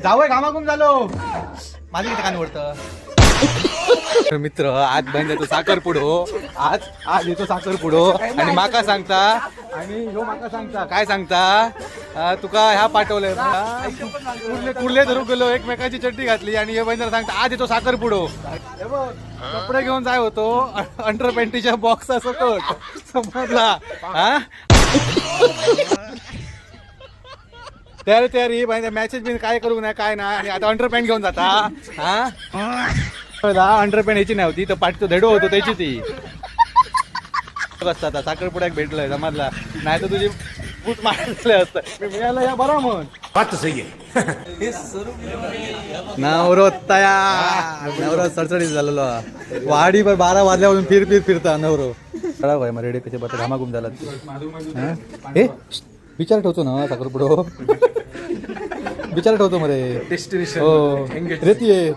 जावय घामाघूम झालो माझी किती कान वरतं. मित्र आज बंद येतो साखर पुडो आज येतो साखर पुडो आणि माका सांगता आणि ह्यो माका सांगता काय सांगता तुका ह्या पाठवलंय कुर्ले धरून गेलो एकमेकाची चड्डी घातली आणि हे बंदर सांगता आज येतो साखर पुडो. कपडे घेऊन जाय होतो अंडर पॅन्टीच्या बॉक्स सकट समजला हा तयारी मॅचेस बिन काय करू नाही काय नाही आणि आता अंडर पॅन्ट घेऊन जाता हा अंडर पॅन्ट ह्याची नाही होती तर पाठतो धेडो होतो त्याची ती असतात साखरपुड्याक भेटलंय समजला नाही तर तुझी बूट मारले असतं मी मिळालं या बरा म्हण नवरो नवरो सडसडीत झालेलो वाडी पर 12 वाजल्यापासून फिरता नवरो खराब आहे मग रेडी कसे बघा घामाघूम झाला हे विचार ठेवतो ना साखरपुडो विचार ठेवतो मरे डेस्टिनेशन हो रेती आहे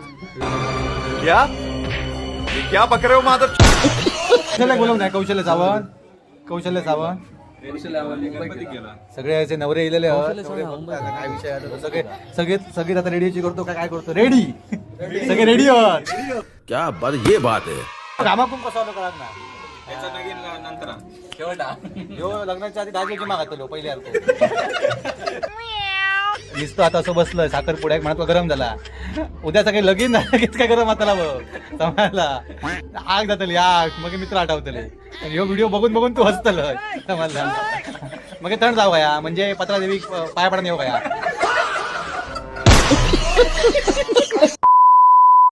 क्या बक रहे हो माधव. कौशल्य बोलवून नाही कौशल्य सावंत सगळे असे नवरे इलेले काय विषय आहे सगळे आता रेडिओची करतो काय करतो रेडी सगळे रेडी आहोत क्या बात ये बात है. रामाकुंभ कसा होता कळत ना लग्नाच्या आधी दाजीची मागतो पहिले दिसतो आता असं बसलं साखरपुड्याक म्हणत गरम झाला उद्या सगळे लगीन झालं काय गरम आता समजला आग जातली आग मग मित्र आठवतले ह्यो व्हिडिओ बघून तू हसतल समजला मग थंड जाऊ गया म्हणजे पत्रादेवी पाया पडून येऊ गया